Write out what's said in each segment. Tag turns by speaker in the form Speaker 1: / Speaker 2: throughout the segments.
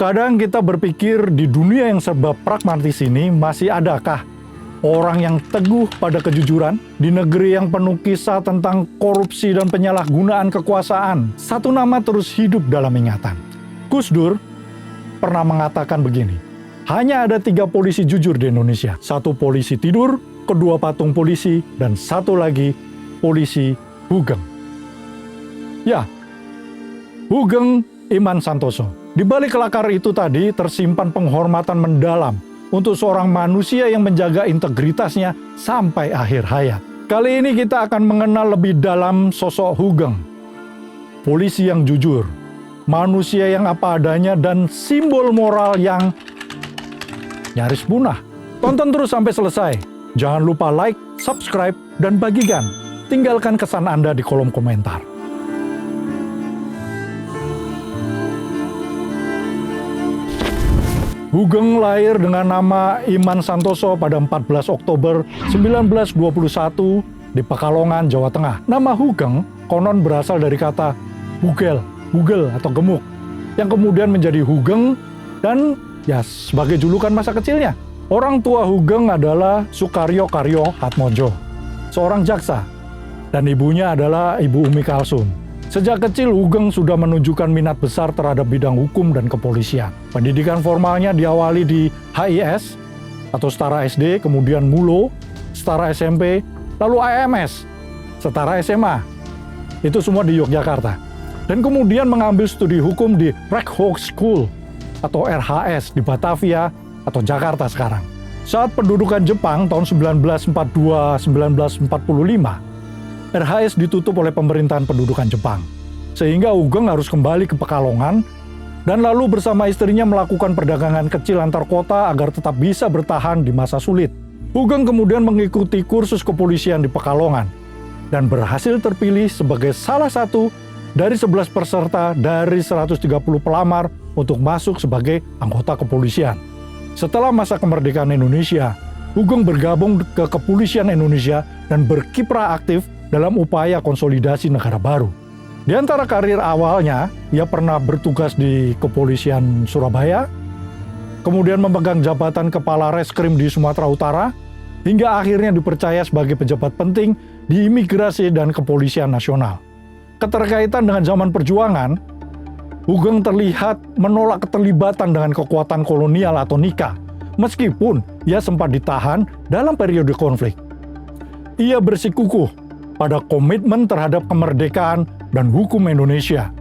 Speaker 1: Kadang kita berpikir di dunia yang serba pragmatis ini masih adakah orang yang teguh pada kejujuran di negeri yang penuh kisah tentang korupsi dan penyalahgunaan kekuasaan. Satu nama terus hidup dalam ingatan. Gus Dur pernah mengatakan begini, hanya ada 3 polisi jujur di Indonesia. 1 polisi tidur, 2 patung polisi, dan 1 lagi polisi Hugeng. Ya, Hugeng Iman Santoso. Di balik kelakar itu tadi tersimpan penghormatan mendalam untuk seorang manusia yang menjaga integritasnya sampai akhir hayat. Kali ini kita akan mengenal lebih dalam sosok Hugeng. Polisi yang jujur, manusia yang apa adanya, dan simbol moral yang nyaris punah. Tonton terus sampai selesai. Jangan lupa like, subscribe, dan bagikan. Tinggalkan kesan Anda di kolom komentar. Hugeng lahir dengan nama Iman Santoso pada 14 Oktober 1921 di Pekalongan, Jawa Tengah. Nama Hugeng konon berasal dari kata bugel atau gemuk, yang kemudian menjadi Hugeng dan ya sebagai julukan masa kecilnya. Orang tua Hugeng adalah Sukaryo Karyo Hatmojo, seorang jaksa, dan ibunya adalah Ibu Umi Kalsum. Sejak kecil, Hugeng sudah menunjukkan minat besar terhadap bidang hukum dan kepolisian. Pendidikan formalnya diawali di HIS atau setara SD, kemudian MULO, setara SMP, lalu AMS, setara SMA. Itu semua di Yogyakarta. Dan kemudian mengambil studi hukum di Rechthoek School atau RHS di Batavia atau Jakarta sekarang. Saat pendudukan Jepang tahun 1942-1945, RHS ditutup oleh pemerintahan pendudukan Jepang, sehingga Hugeng harus kembali ke Pekalongan dan lalu bersama istrinya melakukan perdagangan kecil antar kota agar tetap bisa bertahan di masa sulit. Hugeng kemudian mengikuti kursus kepolisian di Pekalongan dan berhasil terpilih sebagai salah satu dari 11 peserta dari 130 pelamar untuk masuk sebagai anggota kepolisian. Setelah masa kemerdekaan Indonesia, Hugeng bergabung ke Kepolisian Indonesia dan berkiprah aktif dalam upaya konsolidasi negara baru. Di antara karir awalnya, ia pernah bertugas di Kepolisian Surabaya, kemudian memegang jabatan Kepala Reskrim di Sumatera Utara, hingga akhirnya dipercaya sebagai pejabat penting di Imigrasi dan Kepolisian Nasional. Keterkaitan dengan zaman perjuangan, Hugeng terlihat menolak keterlibatan dengan kekuatan kolonial atau NIKA, meskipun ia sempat ditahan dalam periode konflik. Ia bersikukuh pada komitmen terhadap kemerdekaan dan hukum Indonesia,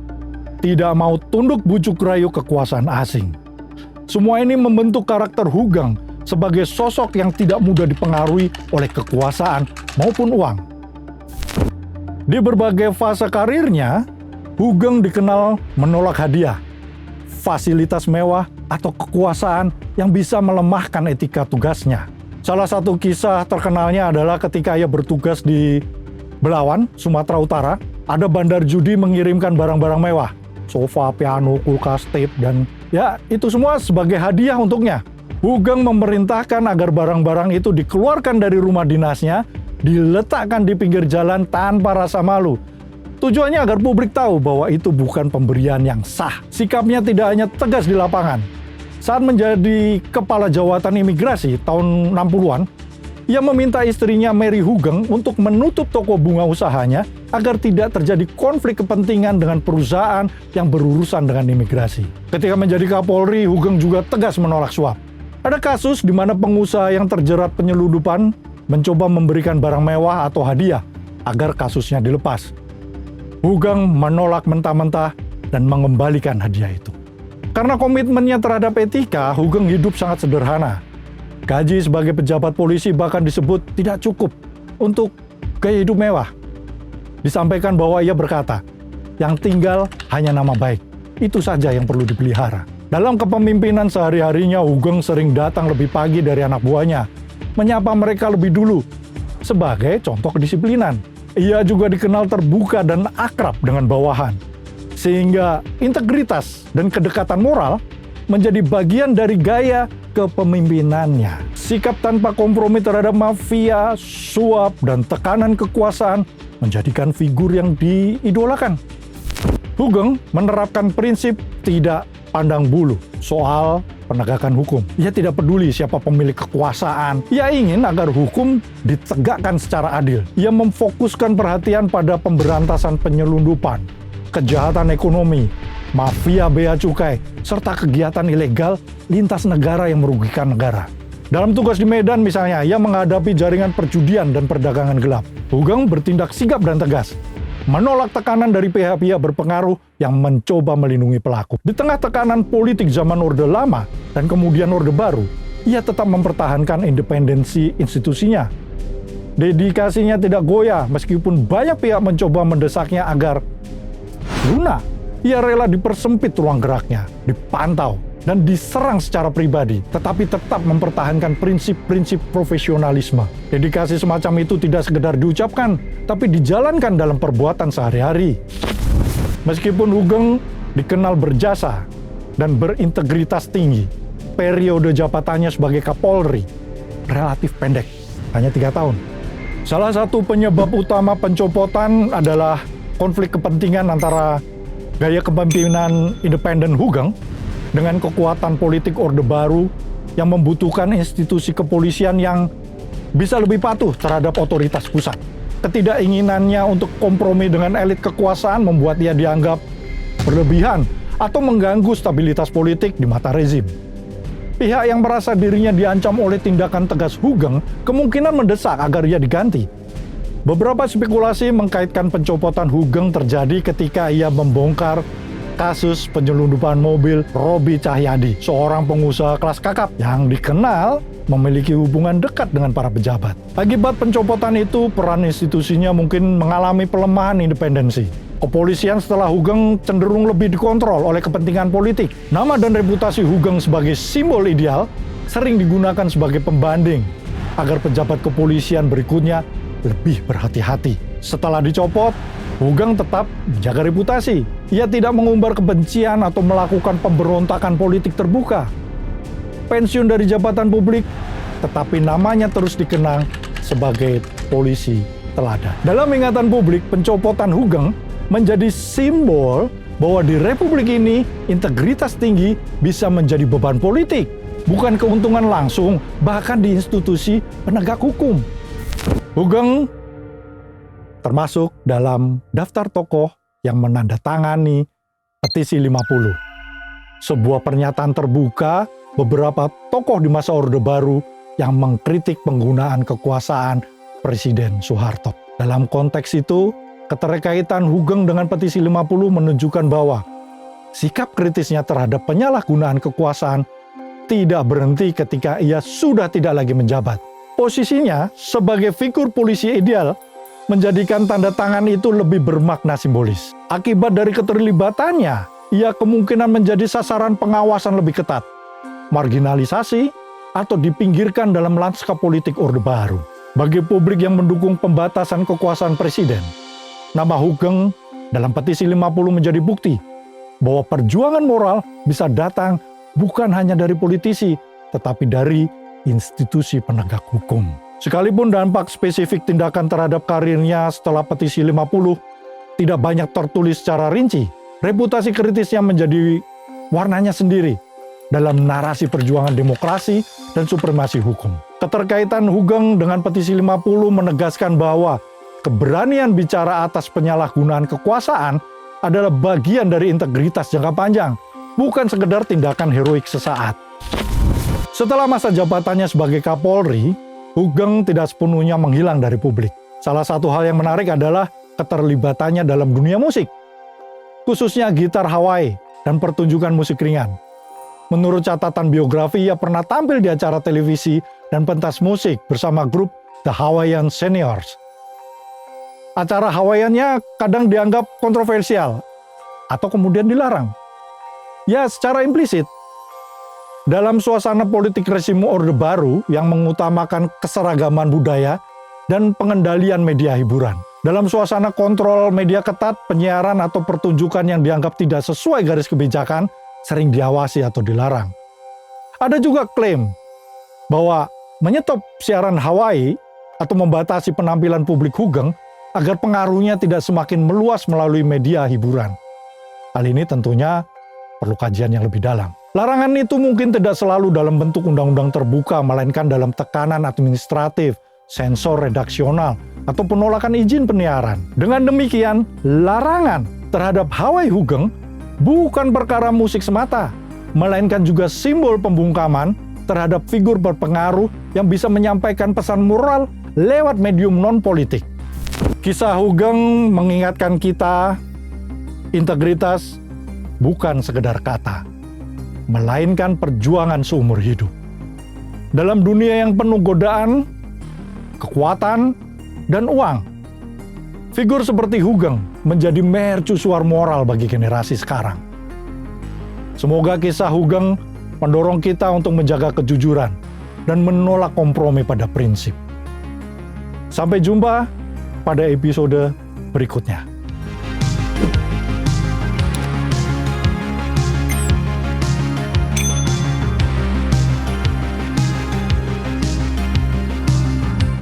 Speaker 1: tidak mau tunduk bujuk rayu kekuasaan asing. Semua ini membentuk karakter Hugeng sebagai sosok yang tidak mudah dipengaruhi oleh kekuasaan maupun uang. Di berbagai fase karirnya, Hugeng dikenal menolak hadiah, fasilitas mewah, atau kekuasaan yang bisa melemahkan etika tugasnya. Salah satu kisah terkenalnya adalah ketika ia bertugas di Belawan, Sumatera Utara, ada bandar judi mengirimkan barang-barang mewah, sofa, piano, kulkas, tape, dan ya itu semua sebagai hadiah untuknya. Hugeng memerintahkan agar barang-barang itu dikeluarkan dari rumah dinasnya, diletakkan di pinggir jalan tanpa rasa malu. Tujuannya agar publik tahu bahwa itu bukan pemberian yang sah. Sikapnya tidak hanya tegas di lapangan. Saat menjadi Kepala Jawatan Imigrasi tahun 60-an, ia meminta istrinya Mary Hugeng untuk menutup toko bunga usahanya agar tidak terjadi konflik kepentingan dengan perusahaan yang berurusan dengan imigrasi. Ketika menjadi Kapolri, Hugeng juga tegas menolak suap. Ada kasus di mana pengusaha yang terjerat penyelundupan mencoba memberikan barang mewah atau hadiah agar kasusnya dilepas. Hugeng menolak mentah-mentah dan mengembalikan hadiah itu. Karena komitmennya terhadap etika, Hugeng hidup sangat sederhana. Gaji sebagai pejabat polisi bahkan disebut tidak cukup untuk gaya hidup mewah. Disampaikan bahwa ia berkata, yang tinggal hanya nama baik. Itu saja yang perlu dipelihara. Dalam kepemimpinan sehari-harinya, Hugeng sering datang lebih pagi dari anak buahnya, menyapa mereka lebih dulu, sebagai contoh kedisiplinan. Ia juga dikenal terbuka dan akrab dengan bawahan, sehingga integritas dan kedekatan moral menjadi bagian dari gaya kepemimpinannya. Sikap tanpa kompromi terhadap mafia, suap, dan tekanan kekuasaan menjadikan figur yang diidolakan. Hugeng menerapkan prinsip tidak pandang bulu soal penegakan hukum. Ia tidak peduli siapa pemilik kekuasaan. Ia ingin agar hukum ditegakkan secara adil. Ia memfokuskan perhatian pada pemberantasan penyelundupan, kejahatan ekonomi, mafia bea cukai, serta kegiatan ilegal lintas negara yang merugikan negara. Dalam tugas di Medan misalnya, ia menghadapi jaringan perjudian dan perdagangan gelap. Hugeng bertindak sigap dan tegas, menolak tekanan dari pihak-pihak berpengaruh yang mencoba melindungi pelaku. Di tengah tekanan politik zaman Orde Lama dan kemudian Orde Baru, ia tetap mempertahankan independensi institusinya. Dedikasinya tidak goyah meskipun banyak pihak mencoba mendesaknya agar lunak. Ia rela dipersempit ruang geraknya, dipantau, dan diserang secara pribadi, tetapi tetap mempertahankan prinsip-prinsip profesionalisme. Dedikasi semacam itu tidak sekedar diucapkan, tapi dijalankan dalam perbuatan sehari-hari. Meskipun Hugeng dikenal berjasa dan berintegritas tinggi, periode jabatannya sebagai Kapolri relatif pendek, hanya 3 tahun. Salah satu penyebab utama pencopotan adalah konflik kepentingan antara gaya kepemimpinan independen Hugeng dengan kekuatan politik Orde Baru yang membutuhkan institusi kepolisian yang bisa lebih patuh terhadap otoritas pusat. Ketidakinginannya untuk kompromi dengan elit kekuasaan membuat ia dianggap berlebihan atau mengganggu stabilitas politik di mata rezim. Pihak yang merasa dirinya diancam oleh tindakan tegas Hugeng kemungkinan mendesak agar ia diganti. Beberapa spekulasi mengkaitkan pencopotan Hugeng terjadi ketika ia membongkar kasus penyelundupan mobil Robi Cahyadi, seorang pengusaha kelas kakap yang dikenal memiliki hubungan dekat dengan para pejabat. Akibat pencopotan itu, peran institusinya mungkin mengalami pelemahan independensi. Kepolisian setelah Hugeng cenderung lebih dikontrol oleh kepentingan politik. Nama dan reputasi Hugeng sebagai simbol ideal sering digunakan sebagai pembanding agar pejabat kepolisian berikutnya lebih berhati-hati. Setelah dicopot, Hugeng tetap menjaga reputasi. Ia tidak mengumbar kebencian atau melakukan pemberontakan politik terbuka. Pensiun dari jabatan publik, tetapi namanya terus dikenang sebagai polisi teladan. Dalam ingatan publik, pencopotan Hugeng menjadi simbol bahwa di republik ini integritas tinggi bisa menjadi beban politik, bukan keuntungan langsung, bahkan di institusi penegak hukum. Hugeng termasuk dalam daftar tokoh yang menandatangani petisi 50. Sebuah pernyataan terbuka beberapa tokoh di masa Orde Baru yang mengkritik penggunaan kekuasaan Presiden Soeharto. Dalam konteks itu, keterkaitan Hugeng dengan petisi 50 menunjukkan bahwa sikap kritisnya terhadap penyalahgunaan kekuasaan tidak berhenti ketika ia sudah tidak lagi menjabat. Posisinya sebagai figur polisi ideal menjadikan tanda tangan itu lebih bermakna simbolis. Akibat dari keterlibatannya, ia kemungkinan menjadi sasaran pengawasan lebih ketat, marginalisasi, atau dipinggirkan dalam lanskap politik Orde Baru. Bagi publik yang mendukung pembatasan kekuasaan presiden, nama Hugeng dalam petisi 50 menjadi bukti bahwa perjuangan moral bisa datang bukan hanya dari politisi, tetapi dari institusi penegak hukum. Sekalipun dampak spesifik tindakan terhadap karirnya setelah petisi 50 tidak banyak tertulis secara rinci, reputasi kritisnya menjadi warnanya sendiri dalam narasi perjuangan demokrasi dan supremasi hukum. Keterkaitan Hugeng dengan petisi 50 menegaskan bahwa keberanian bicara atas penyalahgunaan kekuasaan adalah bagian dari integritas jangka panjang, bukan sekedar tindakan heroik sesaat. Setelah masa jabatannya sebagai Kapolri, Hugeng tidak sepenuhnya menghilang dari publik. Salah satu hal yang menarik adalah keterlibatannya dalam dunia musik, khususnya gitar Hawaii dan pertunjukan musik ringan. Menurut catatan biografi, ia pernah tampil di acara televisi dan pentas musik bersama grup The Hawaiian Seniors. Acara Hawaiiannya kadang dianggap kontroversial atau kemudian dilarang. Ya, secara implisit, dalam suasana politik rezim Orde Baru yang mengutamakan keseragaman budaya dan pengendalian media hiburan. Dalam suasana kontrol media ketat, penyiaran atau pertunjukan yang dianggap tidak sesuai garis kebijakan sering diawasi atau dilarang. Ada juga klaim bahwa menyetop siaran Hawaii atau membatasi penampilan publik Hugeng agar pengaruhnya tidak semakin meluas melalui media hiburan. Hal ini tentunya perlu kajian yang lebih dalam. Larangan itu mungkin tidak selalu dalam bentuk undang-undang terbuka, melainkan dalam tekanan administratif, sensor redaksional, atau penolakan izin penyiaran. Dengan demikian, larangan terhadap Hawai Hugeng bukan perkara musik semata, melainkan juga simbol pembungkaman terhadap figur berpengaruh yang bisa menyampaikan pesan moral lewat medium non-politik. Kisah Hugeng mengingatkan kita, integritas bukan sekedar kata, melainkan perjuangan seumur hidup. Dalam dunia yang penuh godaan, kekuatan, dan uang, figur seperti Hugeng menjadi mercusuar moral bagi generasi sekarang. Semoga kisah Hugeng mendorong kita untuk menjaga kejujuran dan menolak kompromi pada prinsip. Sampai jumpa pada episode berikutnya.